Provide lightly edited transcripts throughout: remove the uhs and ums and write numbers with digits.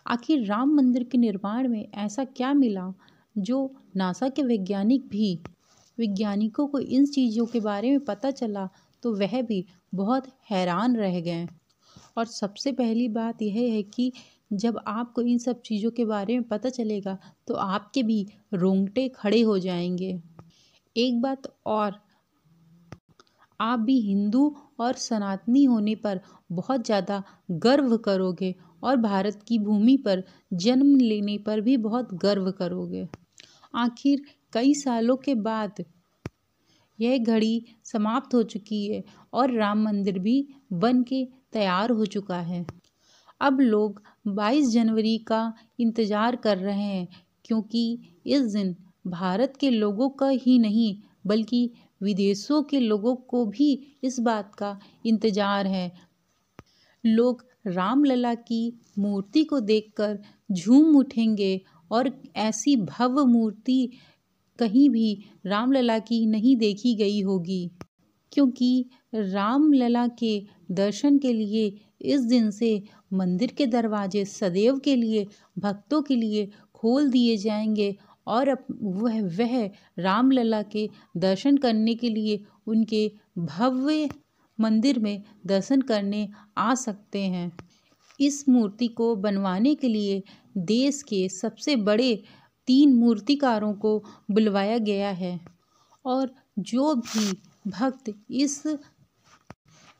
आखिर राम मंदिर के निर्माण में ऐसा क्या मिला जो नासा के वैज्ञानिकों को इन चीज़ों के बारे में पता चला तो वह भी बहुत हैरान रह गए। और सबसे पहली बात यह है कि जब आपको इन सब चीज़ों के बारे में पता चलेगा तो आपके भी रोंगटे खड़े हो जाएंगे। एक बात और, आप भी हिंदू और सनातनी होने पर बहुत ज़्यादा गर्व करोगे और भारत की भूमि पर जन्म लेने पर भी बहुत गर्व करोगे। आखिर कई सालों के बाद यह घड़ी समाप्त हो चुकी है और राम मंदिर भी बन के तैयार हो चुका है। अब लोग 22 जनवरी का इंतज़ार कर रहे हैं, क्योंकि इस दिन भारत के लोगों का ही नहीं बल्कि विदेशों के लोगों को भी इस बात का इंतज़ार है। लोग रामलला की मूर्ति को देखकर झूम उठेंगे और ऐसी भव्य मूर्ति कहीं भी रामलला की नहीं देखी गई होगी, क्योंकि रामलला के दर्शन के लिए इस दिन से मंदिर के दरवाजे सदैव के लिए भक्तों के लिए खोल दिए जाएंगे और वह रामलला के दर्शन करने के लिए उनके भव्य मंदिर में दर्शन करने आ सकते हैं। इस मूर्ति को बनवाने के लिए देश के सबसे बड़े 3 मूर्तिकारों को बुलवाया गया है और जो भी भक्त इस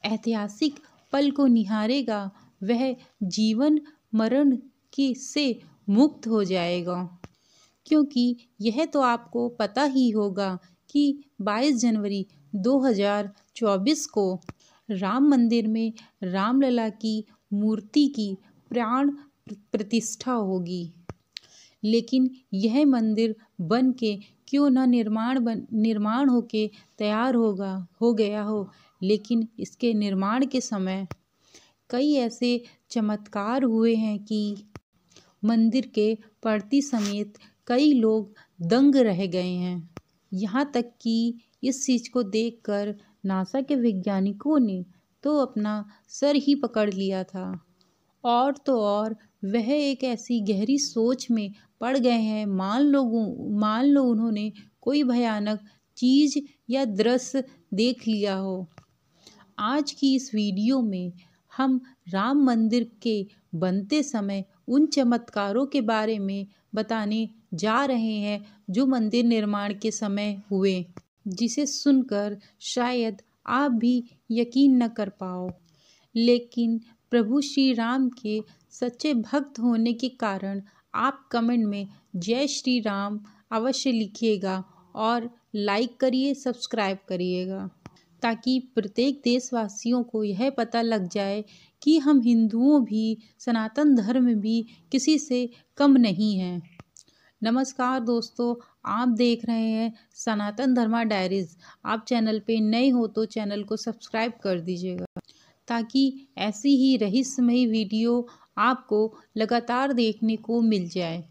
ऐतिहासिक पल को निहारेगा वह जीवन मरण से मुक्त हो जाएगा। क्योंकि यह तो आपको पता ही होगा कि 22 जनवरी 2024 को राम मंदिर में रामलला की मूर्ति की प्राण प्रतिष्ठा होगी। लेकिन यह मंदिर बन के क्यों न निर्माण होके तैयार हो गया हो, लेकिन इसके निर्माण के समय कई ऐसे चमत्कार हुए हैं कि मंदिर के पड़ती समेत कई लोग दंग रह गए हैं। यहाँ तक कि इस चीज़ को देखकर नासा के वैज्ञानिकों ने तो अपना सर ही पकड़ लिया था। और तो और वह एक ऐसी गहरी सोच में पड़ गए हैं। मान लो उन्होंने कोई भयानक चीज़ या दृश्य देख लिया हो। आज की इस वीडियो में हम राम मंदिर के बनते समय उन चमत्कारों के बारे में बताने जा रहे हैं जो मंदिर निर्माण के समय हुए, जिसे सुनकर शायद आप भी यकीन न कर पाओ। लेकिन प्रभु श्री राम के सच्चे भक्त होने के कारण आप कमेंट में जय श्री राम अवश्य लिखिएगा और लाइक करिए, सब्सक्राइब करिएगा, ताकि प्रत्येक देशवासियों को यह पता लग जाए कि हम हिंदुओं भी, सनातन धर्म भी किसी से कम नहीं हैं। नमस्कार दोस्तों, आप देख रहे हैं सनातन धर्मा डायरीज। आप चैनल पे नए हो तो चैनल को सब्सक्राइब कर दीजिएगा, ताकि ऐसी ही रहस्यमयी वीडियो आपको लगातार देखने को मिल जाए।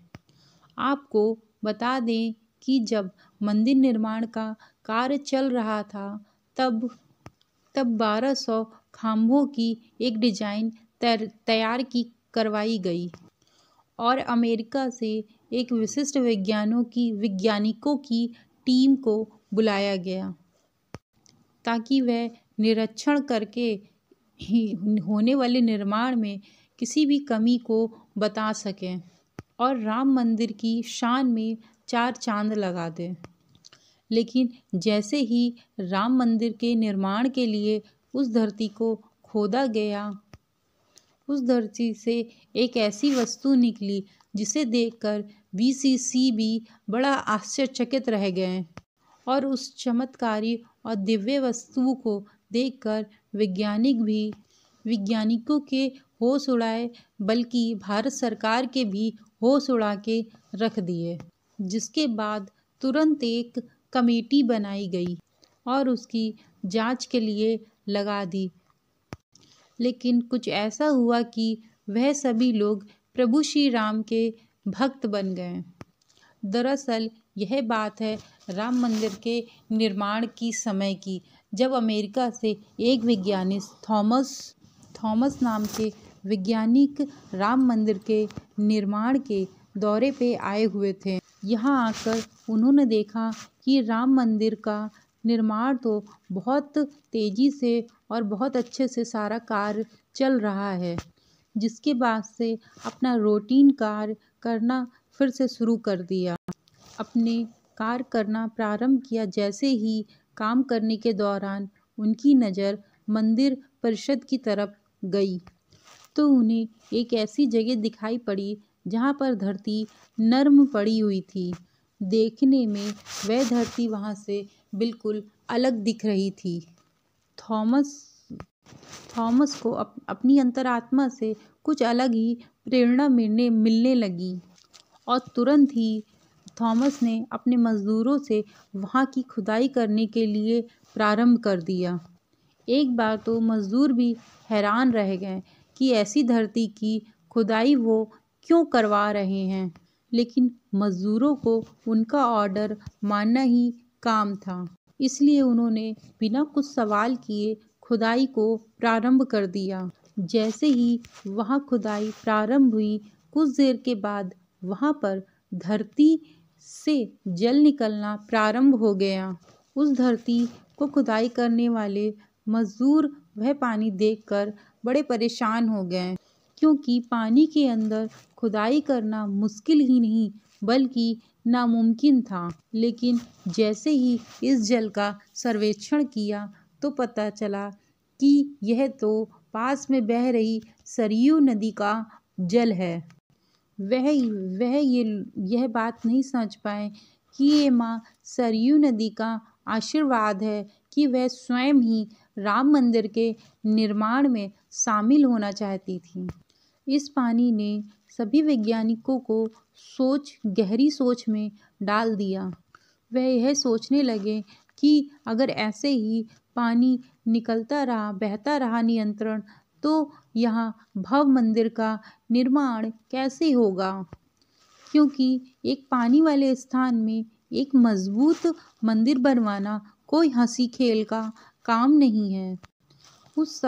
आपको बता दें कि जब मंदिर निर्माण का कार्य चल रहा था तब 1200 खम्भों की एक डिज़ाइन तैयार करवाई गई और अमेरिका से एक विशिष्ट वैज्ञानिकों की टीम को बुलाया गया, ताकि वह निरीक्षण करके होने वाले निर्माण में किसी भी कमी को बता सकें और राम मंदिर की शान में 4 चांद लगा दें। लेकिन जैसे ही राम मंदिर के निर्माण के लिए उस धरती को खोदा गया, उस धरती से एक ऐसी वस्तु निकली जिसे देखकर VCC भी बड़ा आश्चर्यचकित रह गए और उस चमत्कारी और दिव्य वस्तु को देखकर वैज्ञानिकों के होश उड़ाए, बल्कि भारत सरकार के भी होश उड़ा के रख दिए। जिसके बाद तुरंत एक कमेटी बनाई गई और उसकी जांच के लिए लगा दी। लेकिन कुछ ऐसा हुआ कि वह सभी लोग प्रभु श्री राम के भक्त बन गए। दरअसल यह बात है राम मंदिर के निर्माण की समय की, जब अमेरिका से एक वैज्ञानिक थॉमस नाम के वैज्ञानिक राम मंदिर के निर्माण के दौरे पे आए हुए थे। यहाँ आकर उन्होंने देखा कि राम मंदिर का निर्माण तो बहुत तेज़ी से और बहुत अच्छे से सारा कार्य चल रहा है, जिसके बाद से अपना रूटीन कार्य करना फिर से शुरू कर दिया। अपने कार्य करना प्रारंभ किया। जैसे ही काम करने के दौरान उनकी नज़र मंदिर परिसर की तरफ गई तो उन्हें एक ऐसी जगह दिखाई पड़ी जहाँ पर धरती नर्म पड़ी हुई थी। देखने में वह धरती वहाँ से बिल्कुल अलग दिख रही थी। थॉमस को अपनी अंतरात्मा से कुछ अलग ही प्रेरणा मिलने लगी और तुरंत ही थॉमस ने अपने मज़दूरों से वहाँ की खुदाई करने के लिए प्रारंभ कर दिया। एक बार तो मज़दूर भी हैरान रह गए कि ऐसी धरती की खुदाई वो क्यों करवा रहे हैं, लेकिन मज़दूरों को उनका ऑर्डर मानना ही काम था, इसलिए उन्होंने बिना कुछ सवाल किए खुदाई को प्रारंभ कर दिया। जैसे ही वहाँ खुदाई प्रारंभ हुई, कुछ देर के बाद वहाँ पर धरती से जल निकलना प्रारंभ हो गया। उस धरती को खुदाई करने वाले मज़दूर वह पानी देखकर बड़े परेशान हो गए, क्योंकि पानी के अंदर खुदाई करना मुश्किल ही नहीं बल्कि नामुमकिन था। लेकिन जैसे ही इस जल का सर्वेक्षण किया तो पता चला कि यह तो पास में बह रही सरयू नदी का जल है। वह यह बात नहीं समझ पाए कि ये माँ सरयू नदी का आशीर्वाद है कि वह स्वयं ही राम मंदिर के निर्माण में शामिल होना चाहती थी। इस पानी ने सभी वैज्ञानिकों को गहरी सोच में डाल दिया। वह यह सोचने लगे कि अगर ऐसे ही पानी निकलता रहा, बहता रहा निरंतर, तो यहाँ भव्य मंदिर का निर्माण कैसे होगा, क्योंकि एक पानी वाले स्थान में एक मजबूत मंदिर बनवाना कोई हंसी खेल का काम नहीं है। उस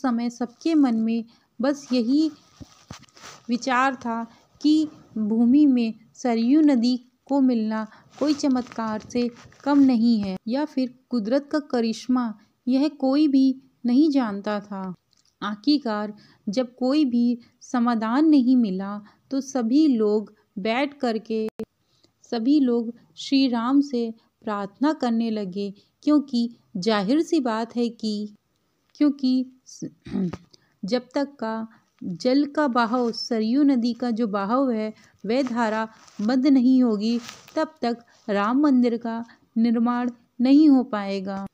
समय सबके मन में बस यही विचार था कि भूमि में सरयू नदी को मिलना कोई चमत्कार से कम नहीं है या फिर कुदरत का करिश्मा, यह कोई भी नहीं जानता था। आखिरकार जब कोई भी समाधान नहीं मिला तो सभी लोग श्री राम से प्रार्थना करने लगे, क्योंकि जाहिर सी बात है क्योंकि जब तक का जल का बहाव, सरयू नदी का जो बहाव है, वह धारा बंद नहीं होगी, तब तक राम मंदिर का निर्माण नहीं हो पाएगा।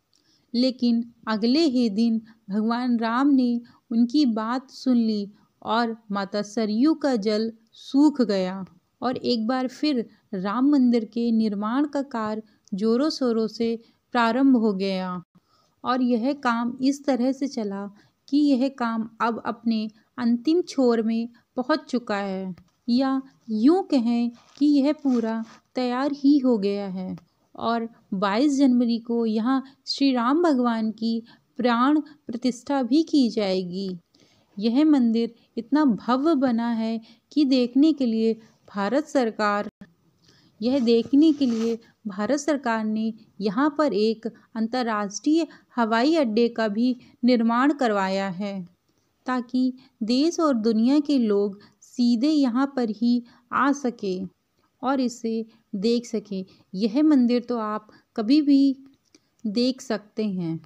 लेकिन अगले ही दिन भगवान राम ने उनकी बात सुन ली और माता सरयू का जल सूख गया और एक बार फिर राम मंदिर के निर्माण का कार्य जोरों शोरों से प्रारंभ हो गया। और यह काम इस तरह से चला कि यह काम अब अपने अंतिम छोर में पहुंच चुका है, या यूं कहें कि यह पूरा तैयार ही हो गया है। और 22 जनवरी को यहाँ श्री राम भगवान की प्राण प्रतिष्ठा भी की जाएगी। यह मंदिर इतना भव्य बना है कि देखने के लिए भारत सरकार ने यहाँ पर एक अंतर्राष्ट्रीय हवाई अड्डे का भी निर्माण करवाया है, ताकि देश और दुनिया के लोग सीधे यहाँ पर ही आ सके और इसे देख सके। यह मंदिर तो आप कभी भी देख सकते हैं,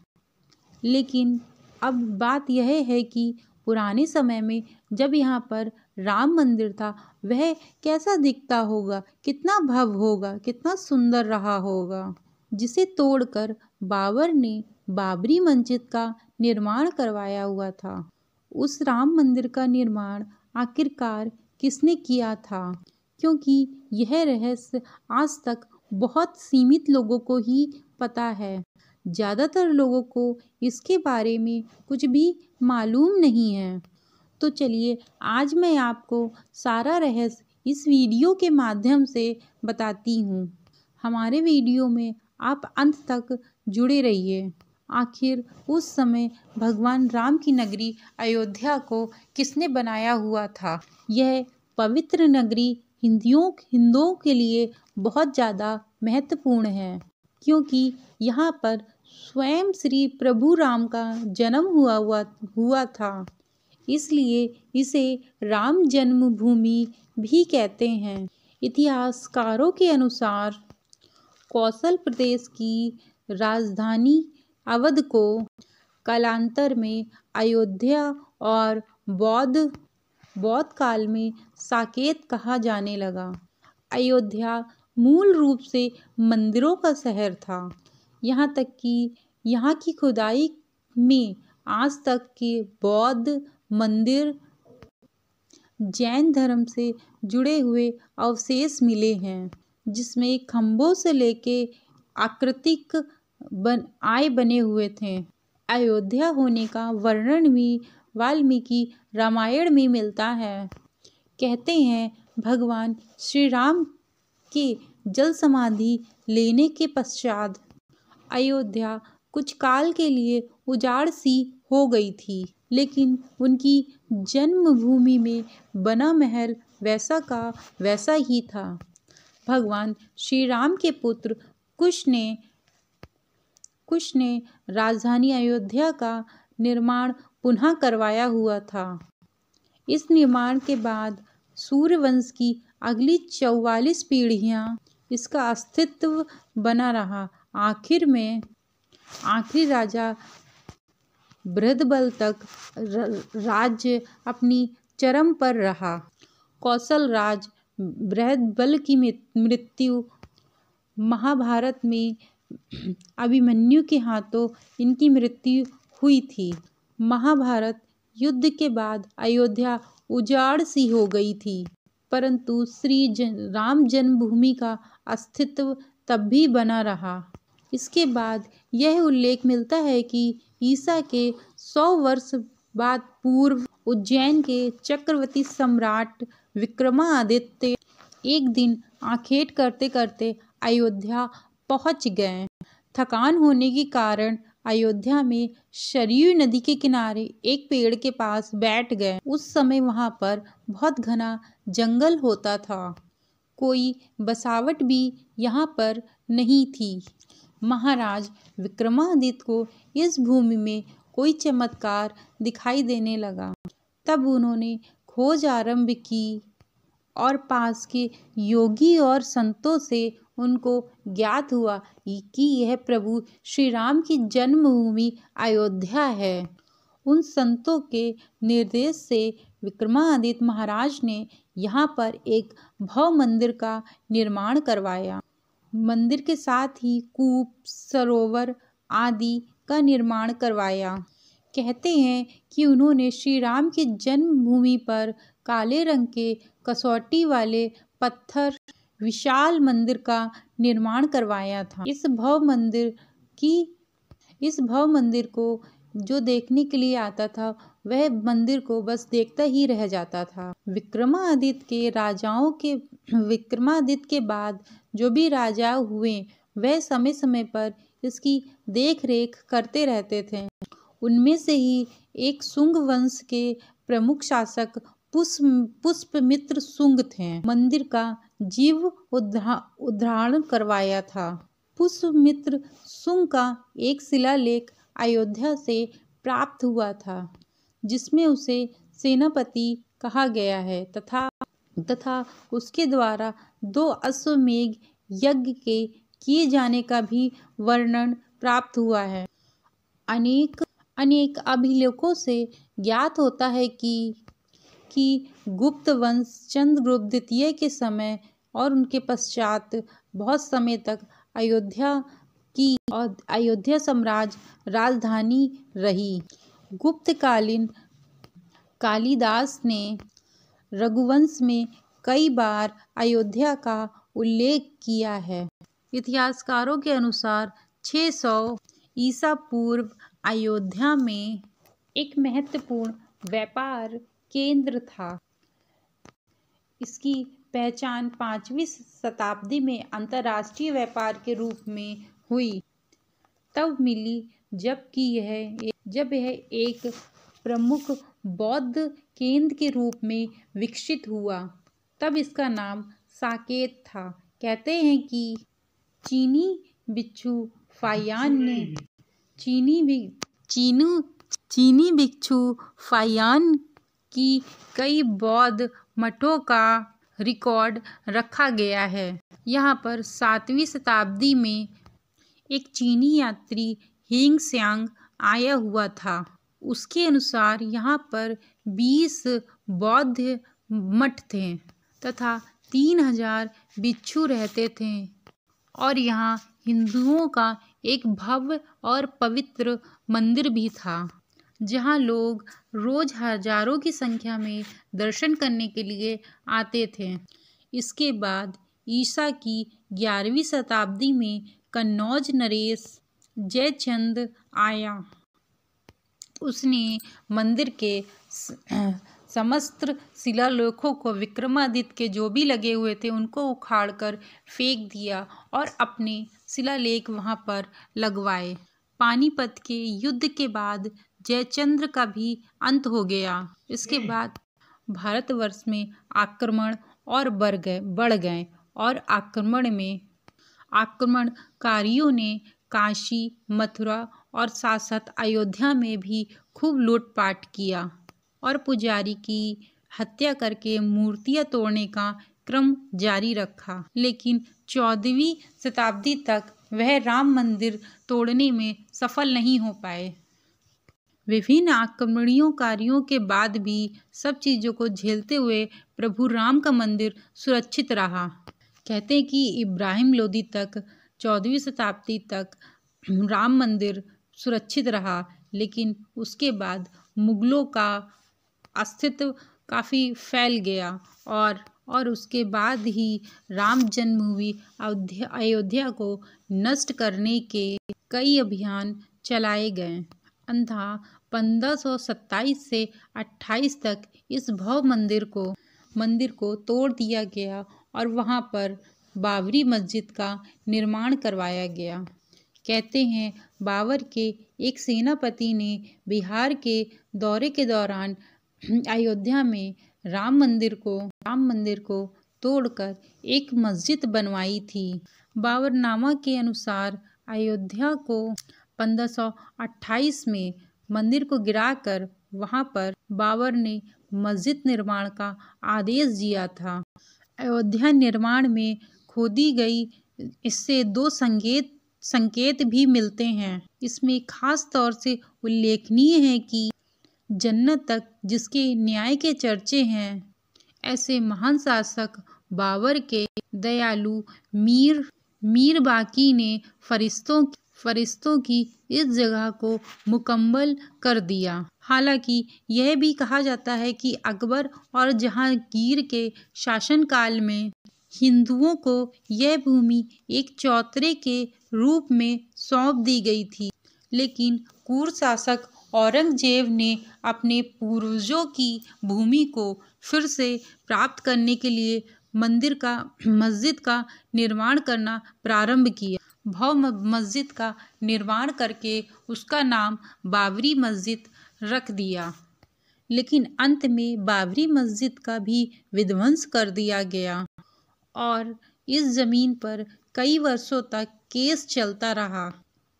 लेकिन अब बात यह है कि पुराने समय में जब यहाँ पर राम मंदिर था, वह कैसा दिखता होगा, कितना भव्य होगा, कितना सुंदर रहा होगा, जिसे तोड़कर बाबर ने बाबरी मस्जिद का निर्माण करवाया हुआ था। उस राम मंदिर का निर्माण आखिरकार किसने किया था, क्योंकि यह रहस्य आज तक बहुत सीमित लोगों को ही पता है। ज़्यादातर लोगों को इसके बारे में कुछ भी मालूम नहीं है। तो चलिए आज मैं आपको सारा रहस्य इस वीडियो के माध्यम से बताती हूँ। हमारे वीडियो में आप अंत तक जुड़े रहिए आखिर उस समय भगवान राम की नगरी अयोध्या को किसने बनाया हुआ था? यह पवित्र नगरी हिंदुओं के लिए बहुत ज़्यादा महत्वपूर्ण है, क्योंकि यहाँ पर स्वयं श्री प्रभु राम का जन्म हुआ था। इसलिए इसे राम जन्मभूमि भी कहते हैं। इतिहासकारों के अनुसार कौशल प्रदेश की राजधानी अवध को कालांतर में अयोध्या और बौद्ध काल में साकेत कहा जाने लगा। अयोध्या मूल रूप से मंदिरों का शहर था। यहाँ तक कि यहाँ की खुदाई में आज तक के बौद्ध मंदिर, जैन धर्म से जुड़े हुए अवशेष मिले हैं, जिसमें खंभों से लेके आकृतिक आय बने हुए थे। अयोध्या होने का वर्णन भी वाल्मीकि रामायण में मिलता है। कहते हैं भगवान श्री राम के जल समाधि लेने के पश्चात अयोध्या कुछ काल के लिए उजाड़ सी हो गई थी, लेकिन उनकी जन्मभूमि में बना महल वैसा का वैसा ही था। भगवान श्री राम के पुत्र कुश ने राजधानी अयोध्या का निर्माण पुनः करवाया हुआ था। इस निर्माण के बाद सूर्यवंश की अगली 44 पीढ़ियां इसका अस्तित्व बना रहा। आखिरी राजा बृहद्बल तक राज्य अपनी चरम पर रहा। कौशल राज बृहद्बल की मृत्यु महाभारत में अभिमन्यु के हाथों इनकी मृत्यु हुई थी। महाभारत युद्ध के बाद अयोध्या उजाड़ सी हो गई थी, परंतु राम जन्मभूमि का अस्तित्व तब भी बना रहा। इसके बाद यह उल्लेख मिलता है कि ईसा के 100 वर्ष बाद पूर्व उज्जैन के चक्रवर्ती सम्राट विक्रमादित्य एक दिन आखेट करते करते अयोध्या पहुंच गए। थकान होने के कारण अयोध्या में सरयू नदी के किनारे एक पेड़ के पास बैठ गए। उस समय वहां पर बहुत घना जंगल होता था, कोई बसावट भी यहाँ पर नहीं थी। महाराज विक्रमादित्य को इस भूमि में कोई चमत्कार दिखाई देने लगा। तब उन्होंने खोज आरंभ की और पास के योगी और संतों से उनको ज्ञात हुआ कि यह प्रभु श्री राम की जन्मभूमि अयोध्या है। उन संतों के निर्देश से विक्रमादित्य महाराज ने यहाँ पर एक भव्य मंदिर का निर्माण करवाया। मंदिर के साथ ही कूप, सरोवर आदि का निर्माण करवाया। कहते हैं कि उन्होंने श्री राम की जन्मभूमि पर काले रंग के कसौटी वाले पत्थर विशाल मंदिर का निर्माण करवाया था। इस भव्य मंदिर को जो देखने के लिए आता था, वह मंदिर को बस देखता ही रह जाता था। विक्रमादित्य के बाद जो भी राजा हुए, वह समय समय पर इसकी देख रेख करते रहते थे। उनमें से ही एक शुंग वंश के प्रमुख शासक पुष्यमित्र शुंग थे। मंदिर का जीर्णोद्धार करवाया था। पुष्यमित्र शुंग का एक शिलालेख अयोध्या से प्राप्त हुआ था, जिसमें उसे सेनापति कहा गया है तथा उसके द्वारा 2 अश्वमेध यज्ञ के किए जाने का भी वर्णन प्राप्त हुआ है। अनेक अभिलेखों से ज्ञात होता है कि गुप्त वंश चंद्रगुप्त द्वितीय के समय और उनके पश्चात बहुत समय तक अयोध्या साम्राज्य राजधानी रही। गुप्तकालीन कालिदास ने रघुवंश में कई बार अयोध्या का उल्लेख किया है। इतिहासकारों के अनुसार 600 ईसा पूर्व अयोध्या में एक महत्वपूर्ण व्यापार केंद्र था। इसकी पहचान 5वीं शताब्दी में अंतर्राष्ट्रीय व्यापार के रूप में हुई। तब मिली जब यह एक प्रमुख बौद्ध केंद्र के रूप में विकसित हुआ। तब इसका नाम साकेत था। कहते हैं कि चीनी भिक्षु फाहियान की कई बौद्ध मठों का रिकॉर्ड रखा गया है। यहाँ पर 7वीं शताब्दी में एक चीनी यात्री हेंग त्सांग आया हुआ था। उसके अनुसार यहाँ पर 20 बौद्ध मठ थे तथा 3000 भिक्षु रहते थे और यहाँ हिंदुओं का एक भव्य और पवित्र मंदिर भी था जहाँ लोग रोज हजारों की संख्या में दर्शन करने के लिए आते थे। इसके बाद ईसा की 11वीं शताब्दी में कन्नौज नरेश जयचंद आया। उसने मंदिर के समस्त शिलालेखों को विक्रमादित्य के जो भी लगे हुए थे उनको उखाड़कर फेंक दिया और अपने शिलालेख वहां पर लगवाए। पानीपत के युद्ध के बाद जयचंद्र का भी अंत हो गया। इसके बाद भारतवर्ष में आक्रमण और बढ़ गए और आक्रमणकारियों ने काशी, मथुरा और साथ साथ अयोध्या में भी खूब लूटपाट किया और पुजारी की हत्या करके मूर्तियां तोड़ने का क्रम जारी रखा। लेकिन 14वीं शताब्दी तक वह राम मंदिर तोड़ने में सफल नहीं हो पाए। विभिन्न आक्रमणकारियों के बाद भी सब चीज़ों को झेलते हुए प्रभु राम का मंदिर सुरक्षित रहा। कहते हैं कि इब्राहिम लोदी तक 14वीं शताब्दी तक राम मंदिर सुरक्षित रहा, लेकिन उसके बाद मुगलों का अस्तित्व काफ़ी फैल गया और उसके बाद ही राम जन्मभूमि अयोध्या को नष्ट करने के कई अभियान चलाए गए। अंततः 1527 से 28 तक इस भव्य मंदिर को तोड़ दिया गया और वहां पर बाबरी मस्जिद का निर्माण करवाया गया। कहते हैं बाबर के एक सेनापति ने बिहार के दौरे के दौरान अयोध्या में राम मंदिर को तोड़कर एक मस्जिद बनवाई थी। बाबरनामा के अनुसार अयोध्या को 1528 में मंदिर को गिराकर वहां पर बाबर ने मस्जिद निर्माण का आदेश दिया था। अयोध्या निर्माण में खोदी गई इससे 2 संकेत भी मिलते हैं। इसमें खास तौर से उल्लेखनीय है कि जन्नत तक जिसके न्याय के चर्चे हैं, ऐसे महान शासक बाबर के दयालु मीर बाकी ने फरिश्तों की इस जगह को मुकम्मल कर दिया। हालांकि यह भी कहा जाता है कि अकबर और जहांगीर के शासनकाल में हिंदुओं को यह भूमि एक चौतरे के रूप में सौंप दी गई थी, लेकिन क्रूर शासक औरंगजेब ने अपने पूर्वजों की भूमि को फिर से प्राप्त करने के लिए मस्जिद का निर्माण करना प्रारंभ किया। भव्य मस्जिद का निर्माण करके उसका नाम बाबरी मस्जिद रख दिया, लेकिन अंत में बाबरी मस्जिद का भी विध्वंस कर दिया गया और इस जमीन पर कई वर्षों तक केस चलता रहा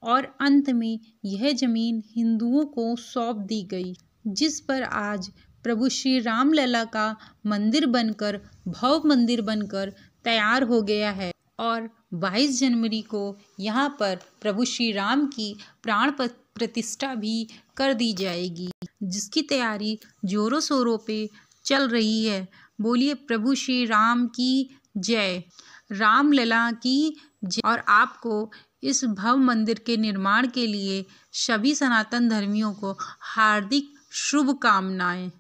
और अंत में यह जमीन हिंदुओं को सौंप दी गई, जिस पर आज प्रभु श्री राम लला का भव्य मंदिर बनकर तैयार हो गया है। और 22 जनवरी को यहाँ पर प्रभु श्री राम की प्राण प्रतिष्ठा भी कर दी जाएगी, जिसकी तैयारी जोरों शोरों पे चल रही है। बोलिए प्रभु श्री राम की जय, राम लला की जय। और आपको इस भव्य मंदिर के निर्माण के लिए सभी सनातन धर्मियों को हार्दिक शुभकामनाएं।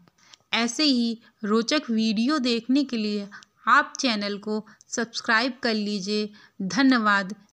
ऐसे ही रोचक वीडियो देखने के लिए आप चैनल को सब्सक्राइब कर लीजिए। धन्यवाद।